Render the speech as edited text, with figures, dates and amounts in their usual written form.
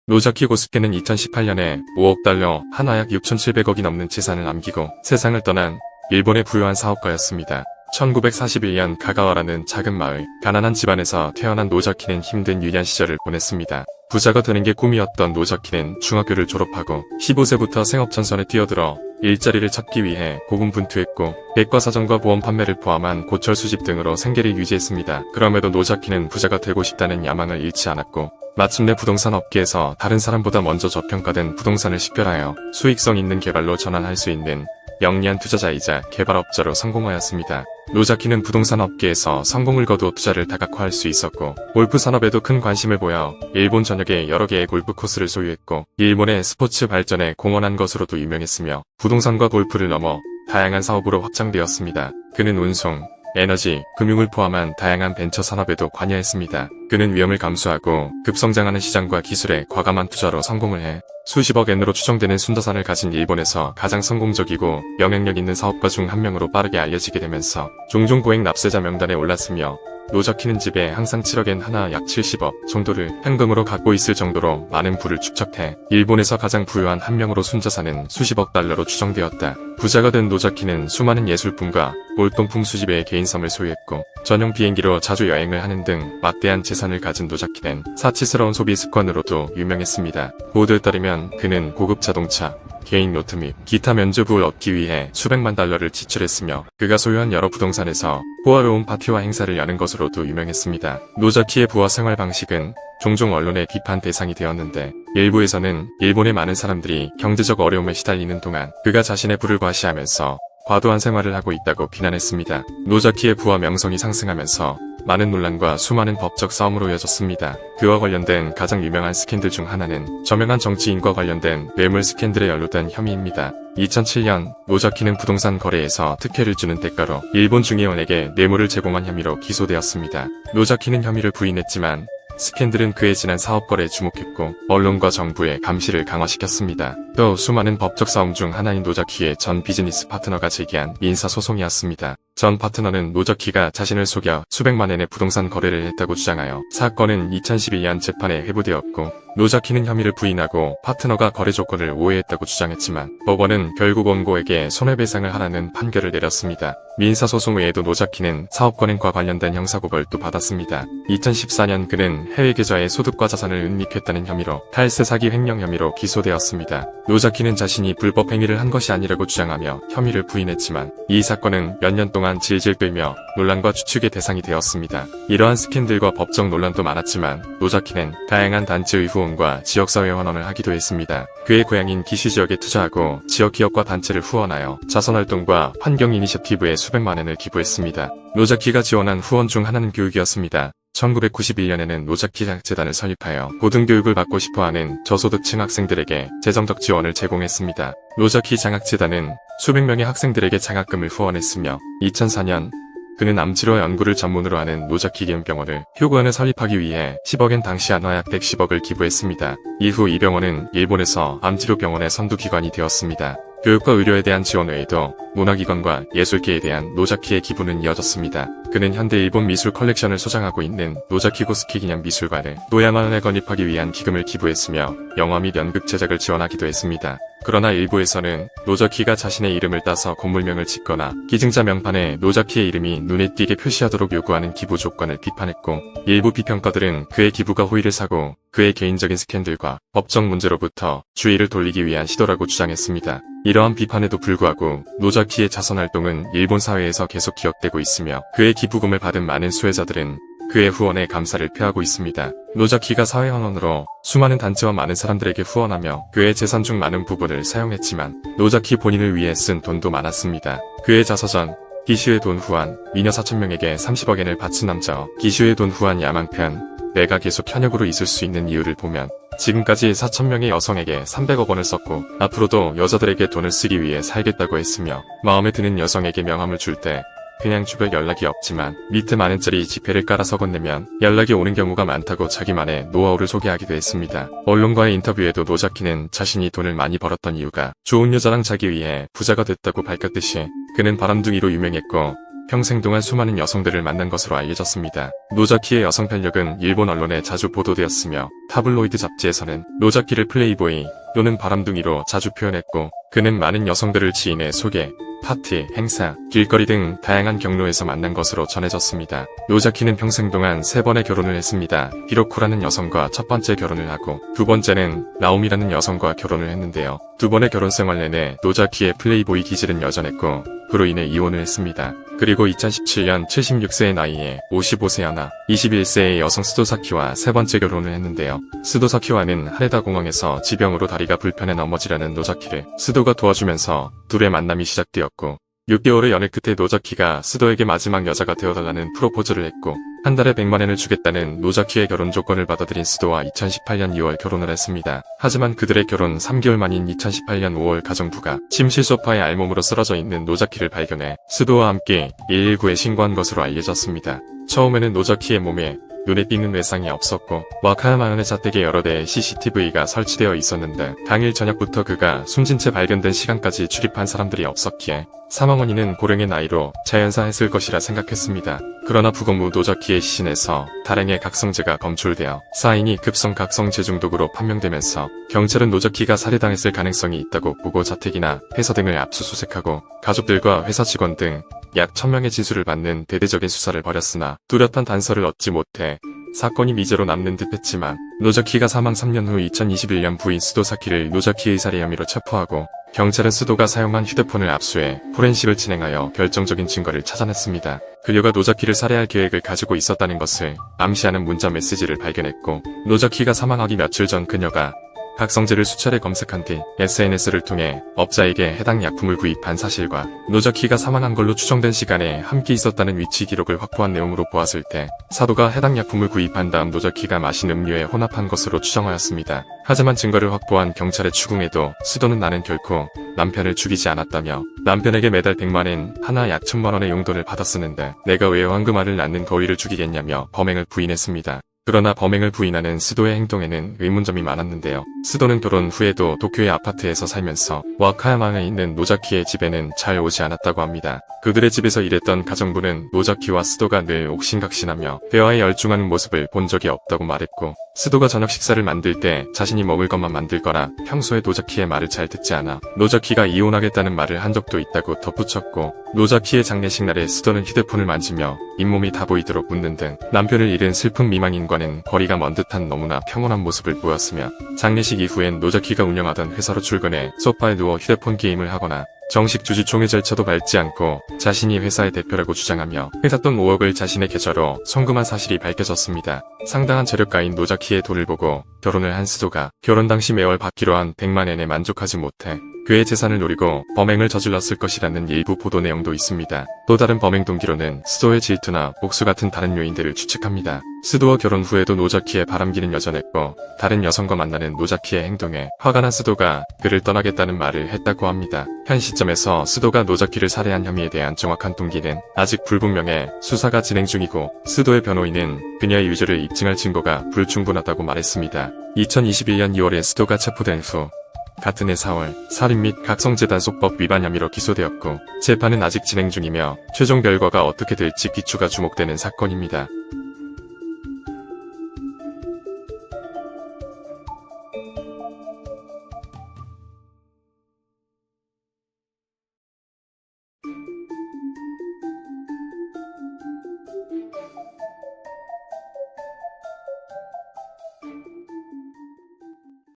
노자키 고스케는 2018년에 5억 달러, 한화 약 6,700억이 넘는 재산을 남기고 세상을 떠난 일본의 부유한 사업가였습니다. 1941년 가가와라는 작은 마을, 가난한 집안에서 태어난 노자키는 힘든 유년 시절을 보냈습니다. 부자가 되는 게 꿈이었던 노자키는 중학교를 졸업하고 15세부터 생업전선에 뛰어들어 일자리를 찾기 위해 고군분투했고 백과사전과 보험 판매를 포함한 고철 수집 등으로 생계를 유지했습니다. 그럼에도 노자키는 부자가 되고 싶다는 야망을 잃지 않았고 마침내 부동산 업계에서 다른 사람보다 먼저 저평가된 부동산을 식별하여 수익성 있는 개발로 전환할 수 있는 영리한 투자자이자 개발업자로 성공하였습니다. 노자키는 부동산 업계에서 성공을 거두어 투자를 다각화할 수 있었고 골프 산업에도 큰 관심을 보여 일본 전역에 여러 개의 골프 코스를 소유했고 일본의 스포츠 발전에 공헌한 것으로도 유명했으며 부동산과 골프를 넘어 다양한 사업으로 확장되었습니다. 그는 운송, 에너지, 금융을 포함한 다양한 벤처 산업에도 관여했습니다. 그는 위험을 감수하고 급성장하는 시장과 기술에 과감한 투자로 성공을 해 수십억 엔으로 추정되는 순자산을 가진 일본에서 가장 성공적이고 영향력 있는 사업가 중 한 명으로 빠르게 알려지게 되면서 종종 고액 납세자 명단에 올랐으며 노자키는 집에 항상 7억 엔 하나 약 70억 정도를 현금으로 갖고 있을 정도로 많은 부를 축적해 일본에서 가장 부유한 한 명으로 순자산은 수십억 달러로 추정되었다. 부자가 된 노자키는 수많은 예술품과 골동품 수집의 개인섬을 소유했고 전용 비행기로 자주 여행을 하는 등 막대한 재산을 가진 노자키는 사치스러운 소비 습관으로도 유명했습니다. 보도에 따르면 그는 고급 자동차, 개인 요트 및 기타 면죄부를 얻기 위해 수백만 달러를 지출했으며 그가 소유한 여러 부동산에서 호화로운 파티와 행사를 여는 것으로도 유명했습니다. 노자키의 부와 생활 방식은 종종 언론의 비판 대상이 되었는데 일부에서는 일본의 많은 사람들이 경제적 어려움에 시달리는 동안 그가 자신의 부를 과시하면서 과도한 생활을 하고 있다고 비난했습니다. 노자키의 부와 명성이 상승하면서 많은 논란과 수많은 법적 싸움으로 이어졌습니다. 그와 관련된 가장 유명한 스캔들 중 하나는 저명한 정치인과 관련된 뇌물 스캔들에 연루된 혐의입니다. 2007년 노자키는 부동산 거래에서 특혜를 주는 대가로 일본 중의원에게 뇌물을 제공한 혐의로 기소되었습니다. 노자키는 혐의를 부인했지만 스캔들은 그의 지난 사업 거래에 주목했고 언론과 정부의 감시를 강화시켰습니다. 또 수많은 법적 싸움 중 하나인 노자키의 전 비즈니스 파트너가 제기한 민사소송이었습니다. 전 파트너는 노자키가 자신을 속여 수백만 엔의 부동산 거래를 했다고 주장하여 사건은 2012년 재판에 회부되었고 노자키는 혐의를 부인하고 파트너가 거래 조건을 오해했다고 주장했지만 법원은 결국 원고에게 손해배상을 하라는 판결을 내렸습니다. 민사소송 외에도 노자키는 사업권행과 관련된 형사고발도 받았습니다. 2014년 그는 해외 계좌의 소득과 자산을 은닉했다는 혐의로 탈세 사기 횡령 혐의로 기소되었습니다. 노자키는 자신이 불법 행위를 한 것이 아니라고 주장하며 혐의를 부인했지만 이 사건은 몇 년 동안 질질 끌며 논란과 추측의 대상이 되었습니다. 이러한 스캔들과 법적 논란도 많았지만 노자키는 다양한 단체의 후원과 지역사회 환원을 하기도 했습니다. 그의 고향인 기슈 지역에 투자하고 지역 기업과 단체를 후원하여 자선활동과 환경 이니셔티브에 수백만 엔을 기부했습니다. 노자키가 지원한 후원 중 하나는 교육이었습니다. 1991년에는 노자키 장학재단을 설립하여 고등교육을 받고 싶어하는 저소득층 학생들에게 재정적 지원을 제공했습니다. 노자키 장학재단은 수백 명의 학생들에게 장학금을 후원했으며 2004년 그는 암치료 연구를 전문으로 하는 노자키 기음병원을 휴구원에 설립하기 위해 10억엔 당시 한화 약 110억을 기부했습니다. 이후 이 병원은 일본에서 암치료 병원의 선두기관이 되었습니다. 교육과 의료에 대한 지원 외에도 문화기관과 예술계에 대한 노자키의 기부는 이어졌습니다. 그는 현대 일본 미술 컬렉션을 소장하고 있는 노자키 고스케 기념 미술관을 노야마현에 건립하기 위한 기금을 기부했으며 영화 및 연극 제작을 지원하기도 했습니다. 그러나 일부에서는 노자키가 자신의 이름을 따서 건물명을 짓거나 기증자 명판에 노자키의 이름이 눈에 띄게 표시하도록 요구하는 기부 조건을 비판했고 일부 비평가들은 그의 기부가 호의를 사고 그의 개인적인 스캔들과 법적 문제로부터 주의를 돌리기 위한 시도라고 주장했습니다. 이러한 비판에도 불구하고 노자키의 자선활동은 일본 사회에서 계속 기억되고 있으며 그의 기부금을 받은 많은 수혜자들은 그의 후원에 감사를 표하고 있습니다. 노자키가 사회헌원으로 수많은 단체와 많은 사람들에게 후원하며 그의 재산 중 많은 부분을 사용했지만 노자키 본인을 위해 쓴 돈도 많았습니다. 그의 자서전 기슈의 돈 후한 미녀 4,000명에게 30억 엔을 바친 남자 기슈의 돈 후한 야망편 내가 계속 현역으로 있을 수 있는 이유를 보면 지금까지 4,000명의 여성에게 300억 원을 썼고 앞으로도 여자들에게 돈을 쓰기 위해 살겠다고 했으며 마음에 드는 여성에게 명함을 줄 때 그냥 주변 연락이 없지만 밑에 만 엔짜리 지폐를 깔아서 건네면 연락이 오는 경우가 많다고 자기만의 노하우를 소개하기도 했습니다. 언론과의 인터뷰에도 노자키는 자신이 돈을 많이 벌었던 이유가 좋은 여자랑 자기 위해 부자가 됐다고 밝혔듯이 그는 바람둥이로 유명했고 평생 동안 수많은 여성들을 만난 것으로 알려졌습니다. 노자키의 여성 편력은 일본 언론에 자주 보도되었으며 타블로이드 잡지에서는 노자키를 플레이보이 또는 바람둥이로 자주 표현했고 그는 많은 여성들을 지인의 소개, 파티, 행사, 길거리 등 다양한 경로에서 만난 것으로 전해졌습니다. 노자키는 평생 동안 3번의 결혼을 했습니다. 히로코라는 여성과 첫 번째 결혼을 하고 두 번째는 나오미라는 여성과 결혼을 했는데요. 두 번의 결혼 생활 내내 노자키의 플레이보이 기질은 여전했고 그로 인해 이혼을 했습니다. 그리고 2017년 76세의 나이에 55세 하나, 21세의 여성 스도사키와 세 번째 결혼을 했는데요. 스도사키와는 하레다 공항에서 지병으로 다리가 불편해 넘어지려는 노자키를 스도가 도와주면서 둘의 만남이 시작되었고 6개월의 연애 끝에 노자키가 스도에게 마지막 여자가 되어달라는 프로포즈를 했고 한 달에 100만엔을 주겠다는 노자키의 결혼 조건을 받아들인 스도와 2018년 2월 결혼을 했습니다. 하지만 그들의 결혼 3개월 만인 2018년 5월 가정부가 침실 소파에 알몸으로 쓰러져 있는 노자키를 발견해 스도와 함께 119에 신고한 것으로 알려졌습니다. 처음에는 노자키의 몸에 눈에 띄는 외상이 없었고 와카야마현의 자택에 여러 대의 CCTV가 설치되어 있었는데 당일 저녁부터 그가 숨진 채 발견된 시간까지 출입한 사람들이 없었기에 사망 원인은 고령의 나이로 자연사했을 것이라 생각했습니다. 그러나 부검 후 노자키의 시신에서 다량의 각성제가 검출되어 사인이 급성 각성제 중독으로 판명되면서 경찰은 노자키가 살해당했을 가능성이 있다고 보고 자택이나 회사 등을 압수수색하고 가족들과 회사 직원 등 약 1000명의 진술을 받는 대대적인 수사를 벌였으나 뚜렷한 단서를 얻지 못해 사건이 미제로 남는 듯 했지만 노자키가 사망 3년 후 2021년 부인 스도사키를 노자키의 살해 혐의로 체포하고 경찰은 스도가 사용한 휴대폰을 압수해 포렌식을 진행하여 결정적인 증거를 찾아냈습니다. 그녀가 노자키를 살해할 계획을 가지고 있었다는 것을 암시하는 문자 메시지를 발견했고 노자키가 사망하기 며칠 전 그녀가 각성제를 수차례 검색한 뒤 SNS를 통해 업자에게 해당 약품을 구입한 사실과 노자키가 사망한 걸로 추정된 시간에 함께 있었다는 위치 기록을 확보한 내용으로 보았을 때 사도가 해당 약품을 구입한 다음 노자키가 마신 음료에 혼합한 것으로 추정하였습니다. 하지만 증거를 확보한 경찰의 추궁에도 스도는 나는 결코 남편을 죽이지 않았다며 남편에게 매달 100만엔 하나 약 1000만원의 용돈을 받았었는데 내가 왜 황금알을 낳는 거위를 죽이겠냐며 범행을 부인했습니다. 그러나 범행을 부인하는 스도의 행동에는 의문점이 많았는데요. 스도는 결혼 후에도 도쿄의 아파트에서 살면서 와카야마에 있는 노자키의 집에는 잘 오지 않았다고 합니다. 그들의 집에서 일했던 가정부는 노자키와 스도가 늘 옥신각신하며 대화에 열중하는 모습을 본 적이 없다고 말했고 스도가 저녁 식사를 만들 때 자신이 먹을 것만 만들거나 평소에 노자키의 말을 잘 듣지 않아 노자키가 이혼하겠다는 말을 한 적도 있다고 덧붙였고 노자키의 장례식 날에 스도는 휴대폰을 만지며 잇몸이 다 보이도록 웃는 등 남편을 잃은 슬픈 미망인과는 거리가 먼 듯한 너무나 평온한 모습을 보였으며 장례식 이후엔 노자키가 운영하던 회사로 출근해 소파에 누워 휴대폰 게임을 하거나 정식 주주총회 절차도 밟지 않고 자신이 회사의 대표라고 주장하며 회사 돈 5억을 자신의 계좌로 송금한 사실이 밝혀졌습니다. 상당한 재력가인 노자키의 돈을 보고 결혼을 한 스도가 결혼 당시 매월 받기로 한 100만엔에 만족하지 못해 그의 재산을 노리고 범행을 저질렀을 것이라는 일부 보도 내용도 있습니다. 또 다른 범행 동기로는 스도의 질투나 복수 같은 다른 요인들을 추측합니다. 스도와 결혼 후에도 노자키의 바람기는 여전했고 다른 여성과 만나는 노자키의 행동에 화가 난 스도가 그를 떠나겠다는 말을 했다고 합니다. 현 시점에서 스도가 노자키를 살해한 혐의에 대한 정확한 동기는 아직 불분명해 수사가 진행 중이고 스도의 변호인은 그녀의 유죄를 입증할 증거가 불충분하다고 말했습니다. 2021년 2월에 스도가 체포된 후 같은 해 4월 살인 및 각성제 단속법 위반 혐의로 기소되었고 재판은 아직 진행 중이며 최종 결과가 어떻게 될지 귀추가 주목되는 사건입니다.